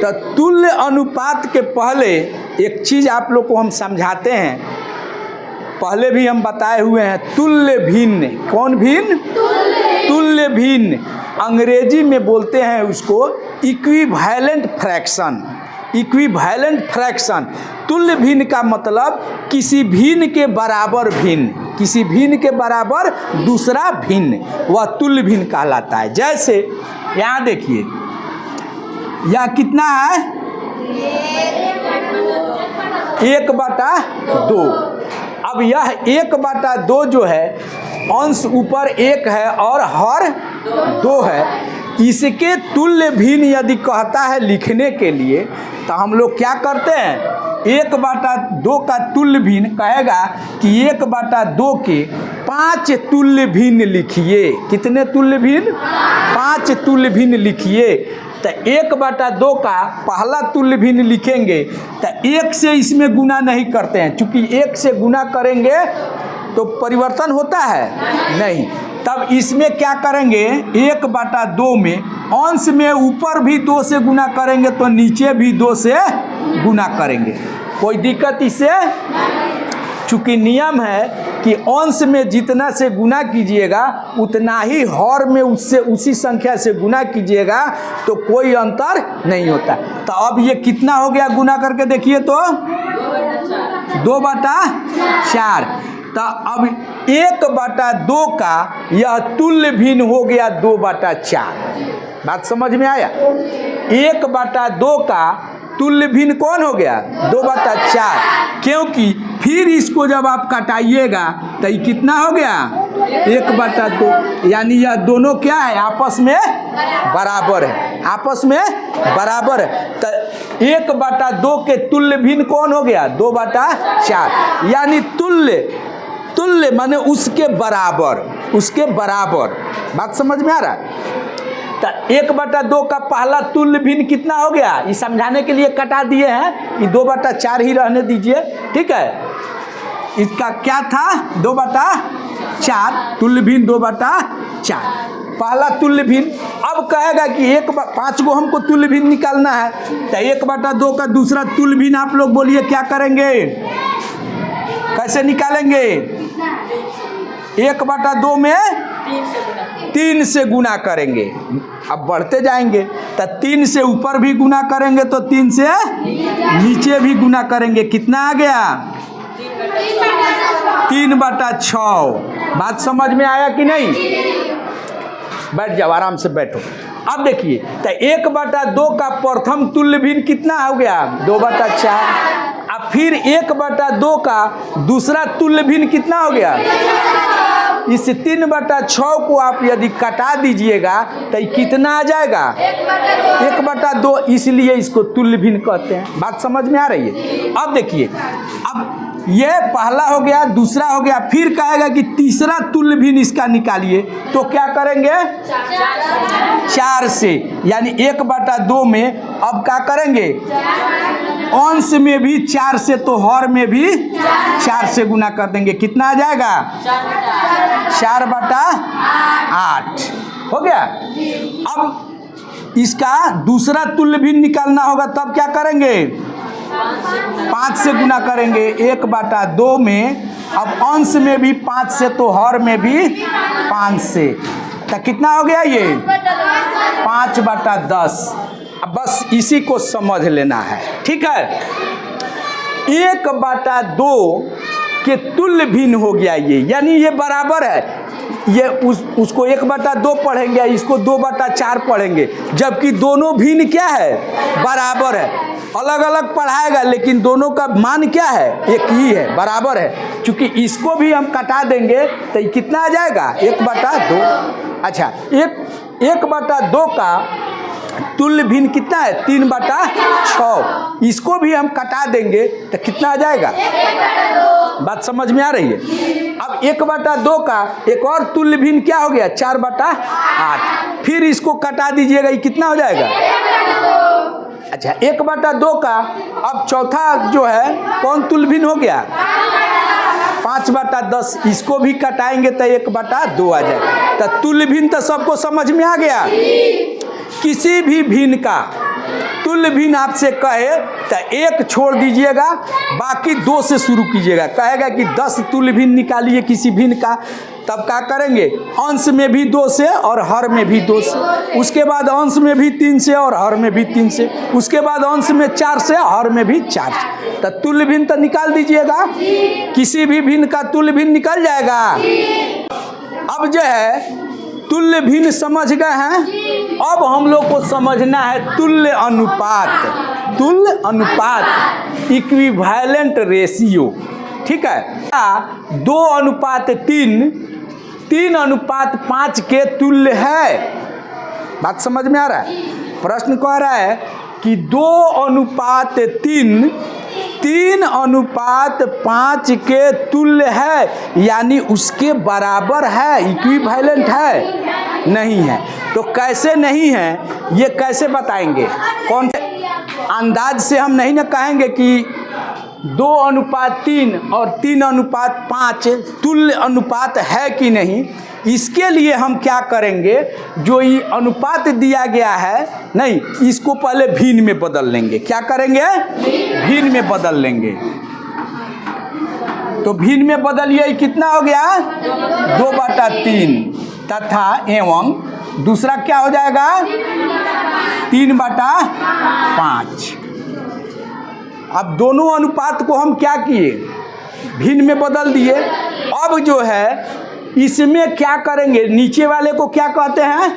तो तुल्य अनुपात के पहले एक चीज़ आप लोग को हम समझाते हैं, पहले भी हम बताए हुए हैं, तुल्य भिन्न। कौन भिन्न? तुल्य भिन्न। अंग्रेजी में बोलते हैं उसको इक्विवेलेंट फ्रैक्शन। इक्विवेलेंट फ्रैक्शन, तुल्य भिन्न का मतलब किसी भिन्न के बराबर भिन्न, किसी भिन्न के बराबर दूसरा भिन्न, वह तुल्य भिन्न कहलाता है। जैसे यहाँ देखिए, यह कितना है? 1/2। अब यह 1/2 जो है, अंश ऊपर 1 है और हर 2 है। इसके तुल्य भिन्न यदि कहता है लिखने के लिए, तो हम लोग क्या करते हैं? 1/2 का तुल्य भिन्न कहेगा कि 1/2 के 5 तुल्य भिन्न लिखिए। कितने तुल्य भिन्न? 5 तुल्य भिन्न लिखिए। तो 1/2 का पहला तुल्य भिन्न लिखेंगे तो 1 से इसमें गुना नहीं करते हैं, क्योंकि 1 से गुना करेंगे तो परिवर्तन होता है नहीं। तब इसमें क्या करेंगे? 1/2 में अंश में ऊपर भी 2 से गुना करेंगे तो नीचे भी 2 से गुना करेंगे। कोई दिक्कत इससे? चूँकि नियम है कि अंश में जितना से गुना कीजिएगा उतना ही हर में उससे उसी संख्या से गुना कीजिएगा, तो कोई अंतर नहीं होता। तो अब ये कितना हो गया? गुना करके देखिए तो 2/4। तो अब 1/2 का यह तुल्य भिन्न हो गया 2/4। बात समझ में आया? 1/2 का तुल्य भिन्न कौन हो गया? 2/4। क्योंकि फिर इसको जब आप कटाइएगा तो ये कितना हो गया? 1/2। यानी यह दोनों क्या है? आपस में बराबर है, आपस में बराबर है। तो 1/2 के तुल्य भिन्न कौन हो गया? 2/4। यानी तुल्य, तुल्य माने उसके बराबर, उसके बराबर। बात समझ में आ रहा है? तो 1/2 का पहला तुल्य भिन्न कितना हो गया? ये समझाने के लिए कटा दिए हैं, ये 2/4 ही रहने दीजिए, ठीक है। इसका क्या था? 2/4 तुल्य भिन्न 2/4 पहला तुल्य भिन्न। अब कहेगा कि 5 को हमको तुल्य भिन्न निकालना है, तो 1/2 का दूसरा तुल्य भिन्न आप लोग बोलिए क्या करेंगे? कैसे निकालेंगे? 1/2 में 3 से गुना करेंगे। अब बढ़ते जाएंगे तो 3 से ऊपर भी गुना करेंगे तो 3 से नीचे भी गुना करेंगे। कितना आ गया? 3/6। बात समझ में आया कि नहीं? बैठ जाओ, आराम से बैठो। अब देखिए, तो 1/2 का प्रथम तुल्य भिन्न कितना हो गया? 2/4। अब फिर 1/2 का दूसरा तुल्य भिन्न कितना हो गया? इस 3/6 को आप यदि कटा दीजिएगा तो कितना आ जाएगा? 1/2। इसलिए इसको तुल्य भिन्न कहते हैं। बात समझ में आ रही है? अब देखिए, अब ये पहला हो गया, दूसरा हो गया, फिर कहेगा कि तीसरा तुल्य भिन्न इसका निकालिए, तो क्या करेंगे? 4 से। यानी 1/2 में अब क्या करेंगे? अंश में भी 4 से, तो हर में भी 4 से गुना कर देंगे। कितना आ जाएगा? 4/8 हो गया। अब इसका दूसरा तुल्य भिन्न निकालना होगा, तब क्या करेंगे? 5 से गुना करेंगे 1/2 में। अब अंश में भी 5 से, तो हर में भी 5 से, तो कितना हो गया ये? 5/10। अब बस इसी को समझ लेना है, ठीक है। 1/2 के तुल्य भिन्न हो गया ये, यानी ये बराबर है। ये उसको 1/2 पढ़ेंगे, इसको 2/4 पढ़ेंगे, जबकि दोनों भिन्न क्या है? बराबर है। अलग अलग पढ़ाएगा लेकिन दोनों का मान क्या है? एक ही है, बराबर है। क्योंकि इसको भी हम कटा देंगे तो ये कितना आ जाएगा? 1/2। अच्छा, 1/2 का तुल्य भिन्न कितना है? 3/6। इसको भी हम कटा देंगे तो कितना आ जाएगा? बात समझ में आ रही है? अब 1/2 का एक और तुल्य भिन्न क्या हो गया? 4/8। फिर इसको कटा दीजिएगा, ये कितना हो जाएगा? अच्छा, 1/2 का अब चौथा जो है कौन तुल्य भिन्न हो गया? 5/10। इसको भी कटाएंगे तो 1/2 आ जाएगा। तो तुल्य भिन्न तो सबको समझ में आ गया। किसी भी भिन्न का तुल्य भिन्न आपसे कहे तो 1 छोड़ दीजिएगा, बाकी 2 से शुरू कीजिएगा। कहेगा कि 10 तुल्य भिन्न निकालिए किसी भिन्न का, तब क्या करेंगे, अंश में भी 2 से और हर में भी 2 से, उसके बाद अंश में भी 3 से और हर में भी 3 से, उसके बाद अंश में 4 से, हर में भी 4 से। तो तुल्य भिन्न तो निकाल दीजिएगा, किसी भी भिन्न का तुल्य भिन्न निकल जाएगा। अब जो है तुल्य भिन्न समझ गए हैं, अब हम लोग को समझना है तुल्य अनुपात। तुल्य अनुपात, इक्विवेलेंट रेशियो, ठीक है। 2:3, 3:5 के तुल्य है। बात समझ में आ रहा है? प्रश्न कह रहा है कि 2:3, 3:5 के तुल्य है, यानी उसके बराबर है, इक्विवेलेंट है, नहीं है। तो कैसे नहीं है ये कैसे बताएंगे? कौन अंदाज से हम नहीं ना कहेंगे कि 2:3 और 3:5 तुल्य अनुपात है कि नहीं। इसके लिए हम क्या करेंगे, जो ये अनुपात दिया गया है, नहीं, इसको पहले भिन्न में बदल लेंगे। क्या करेंगे? भिन्न में बदल लेंगे। तो भिन्न में बदलिए, कितना हो गया? 2/3 तथा एवं दूसरा क्या हो जाएगा? 3/5। अब दोनों अनुपात को हम क्या किए? भिन्न में बदल दिए। अब जो है इसमें क्या करेंगे, नीचे वाले को क्या कहते हैं?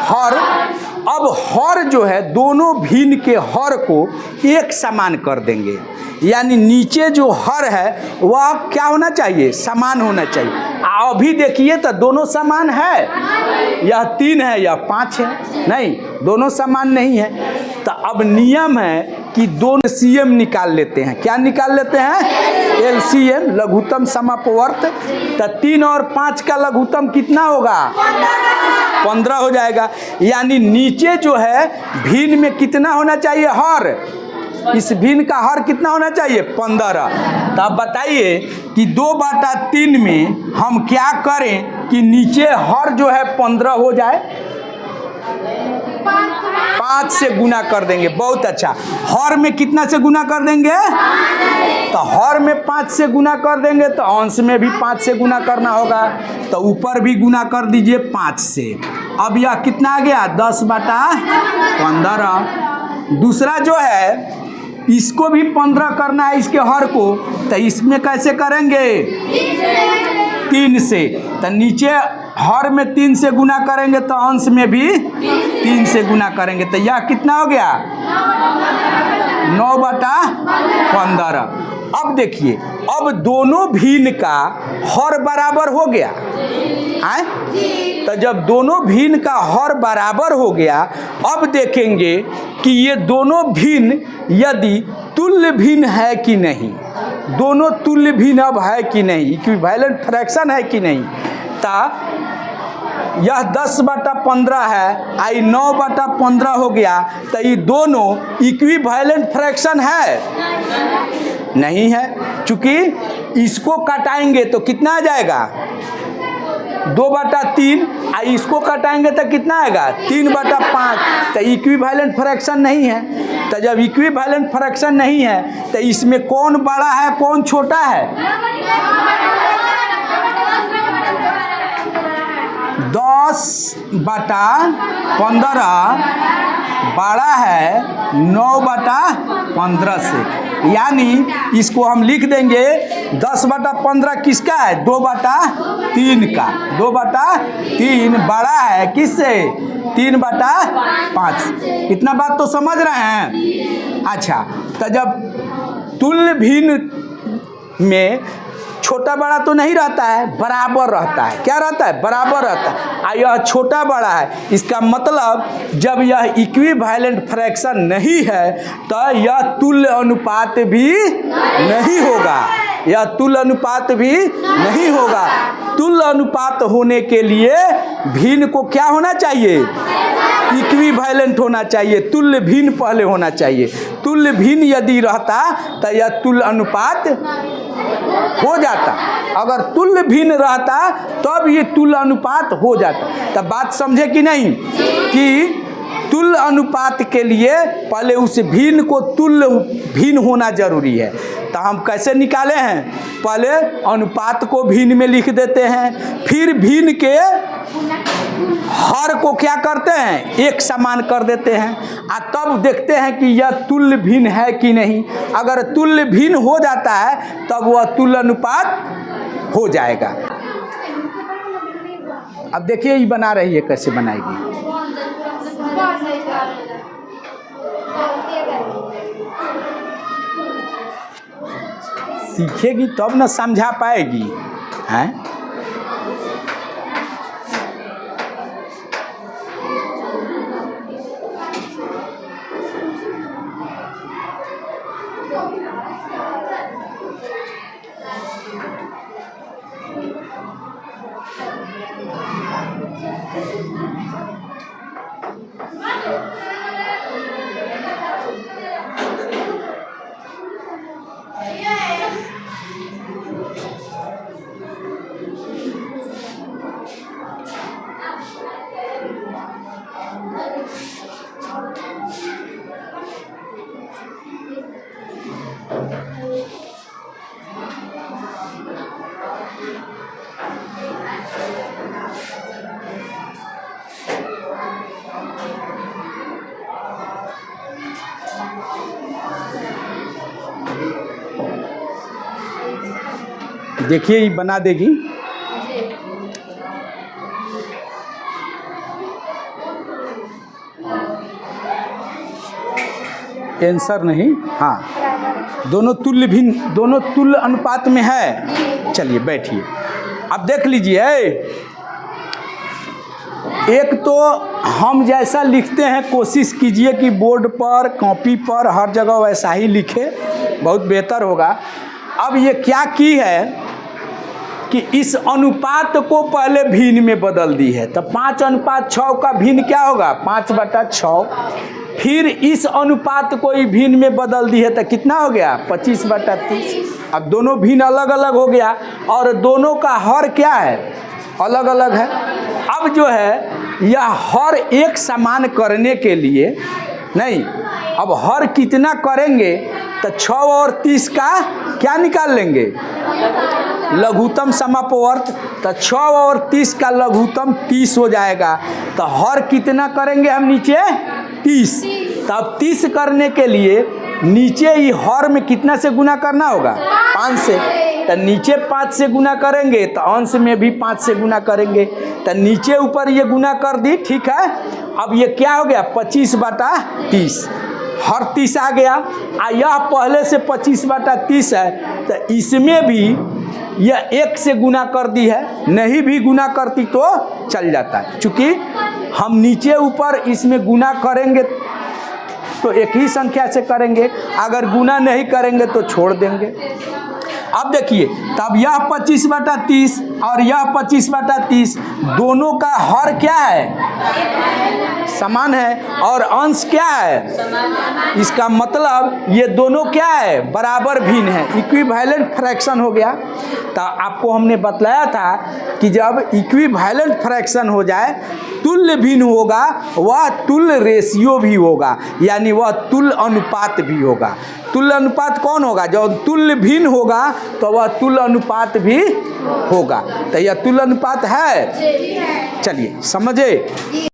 हर। अब हर जो है दोनों भिन्न के हर को एक समान कर देंगे, यानी नीचे जो हर है वह क्या होना चाहिए? समान होना चाहिए। अभी देखिए तो दोनों समान है, यह 3 है यह 5 है, नहीं, दोनों समान नहीं है। तो अब नियम है कि दोनों एलसीएम निकाल लेते हैं। क्या निकाल लेते हैं? एलसीएम, लघुत्तम समापवर्त। तो 3 और 5 का लघुत्तम कितना होगा? 15 हो जाएगा। यानी नीचे जो है भिन्न में कितना होना चाहिए? हर। इस भिन्न का हर कितना होना चाहिए? 15। तो अब बताइए कि 2/3 में हम क्या करें कि नीचे हर जो है 15 हो जाए? 5 से गुना कर देंगे। बहुत अच्छा। हर में कितना से गुना कर देंगे? तो हर में 5 से गुना कर देंगे, तो अंश में भी 5 से गुना करना होगा। तो ऊपर भी गुना कर दीजिए 5 से। अब यह कितना आ गया? 10/15। दूसरा जो है इसको भी 15 करना है, इसके हर को। तो इसमें कैसे करेंगे? 3 से। तो नीचे हर में 3 से गुना करेंगे, तो अंश में भी 3 से गुना करेंगे। तो यह कितना हो गया? 9/15। अब देखिए, अब दोनों भिन्न का हर बराबर हो गया। आए? तो जब दोनों भिन्न का हर बराबर हो गया, अब देखेंगे कि ये दोनों भिन्न यदि तुल्य भिन्न है कि नहीं। दोनों तुल्य भिन्न अब है कि नहीं, इक्विवेलेंट फ्रैक्शन है कि नहीं। तो यह 10/15 है, आई 9/15 हो गया। तो ये दोनों इक्विवेलेंट फ्रैक्शन है? नहीं है, चूंकि इसको कटाएंगे तो कितना आ जाएगा? 2/3। इसको कटाएंगे तो कितना आएगा? 3/5। तो इक्विवेलेंट फ्रैक्शन नहीं है। तो जब इक्विवेलेंट फ्रैक्शन नहीं है तो इसमें कौन बड़ा है कौन छोटा है? 10/15 बड़ा है 9/15 से। यानी इसको हम लिख देंगे 10/15 किसका है? 2/3 का। 2/3 बड़ा है किससे? 3/5। इतना बात तो समझ रहे हैं? अच्छा, तो जब तुल्य भिन्न में छोटा बड़ा तो नहीं रहता है, बराबर रहता है। क्या रहता है? बराबर रहता है। यह छोटा बड़ा है, इसका मतलब जब यह इक्विवेलेंट फ्रैक्शन नहीं है तो यह तुल्य अनुपात भी नहीं होगा। यह तुल्य अनुपात भी नहीं होगा। तुल्य अनुपात होने के लिए भिन्न को क्या होना चाहिए? इक्विवेलेंट होना चाहिए। तुल्य भिन्न पहले होना चाहिए। तुल्य भिन्न यदि रहता तो यह तुल्य अनुपात हो जाता। अगर तुल्य भिन्न रहता तब ये तुल्य अनुपात हो जाता। तब बात समझे कि नहीं? कि तुल्य अनुपात के लिए पहले उस भिन्न को तुल्य भिन्न होना जरूरी है। तो हम कैसे निकाले हैं, पहले अनुपात को भिन्न में लिख देते हैं, फिर भिन्न के हर को क्या करते हैं, एक समान कर देते हैं, और तब देखते हैं कि यह तुल्य भिन्न है कि नहीं। अगर तुल्य भिन्न हो जाता है तब वह तुल्य अनुपात हो जाएगा। अब देखिए ये बना रही है, कैसे बनाएगी। सीखेगी तब न समझा पाएगी, हैं? देखिए ये बना देगी। आंसर नहीं, हाँ, दोनों तुल्य भिन्न, दोनों तुल्य अनुपात में है। चलिए बैठिए, अब देख लीजिए। एक तो हम जैसा लिखते हैं कोशिश कीजिए कि बोर्ड पर, कॉपी पर, हर जगह वैसा ही लिखे, बहुत बेहतर होगा। अब ये क्या की है कि इस अनुपात को पहले भिन्न में बदल दी है, तो 5:6 का भिन्न क्या होगा, 5/6। फिर इस अनुपात को ही भिन्न में बदल दी है तो कितना हो गया, 25/30। अब दोनों भिन्न अलग अलग हो गया और दोनों का हर क्या है, अलग अलग है। अब जो है यह हर एक समान करने के लिए नहीं, अब हर कितना करेंगे तो 6 और 30 का क्या निकाल लेंगे, लघुत्तम समापवर्त। तो 6 और 30 का लघुत्तम 30 हो जाएगा। तो हर कितना करेंगे हम नीचे, 30। तब 30 करने के लिए नीचे ही हर में कितना से गुना करना होगा, 5 से। तो नीचे 5 से गुना करेंगे तो अंश में भी 5 से गुना करेंगे। तो नीचे ऊपर ये गुना कर दी, ठीक है। अब ये क्या हो गया, 25/30, हर 30 आ गया। यह पहले से 25/30 है, तो इसमें भी यह 1 से गुना कर दी है, नहीं भी गुना करती तो चल जाता है। चूँकि हम नीचे ऊपर इसमें गुना करेंगे तो एक ही संख्या से करेंगे, अगर गुना नहीं करेंगे तो छोड़ देंगे। अब देखिए, तब यह 25/30 और यह 25/30, दोनों का हर क्या है, समान है, और अंश क्या है, इसका मतलब ये दोनों क्या है, बराबर भिन्न है, इक्विवेलेंट फ्रैक्शन हो गया। तो आपको हमने बतलाया था कि जब इक्विवेलेंट फ्रैक्शन हो जाए, तुल्य भिन्न होगा, वह तुल्य रेशियो भी होगा, यानी वह तुल्य अनुपात भी होगा। तुल्य अनुपात कौन होगा, जब तुल्य भिन्न होगा तो वह तुल्य अनुपात भी होगा। तो यह तुल्य अनुपात है। चलिए समझे।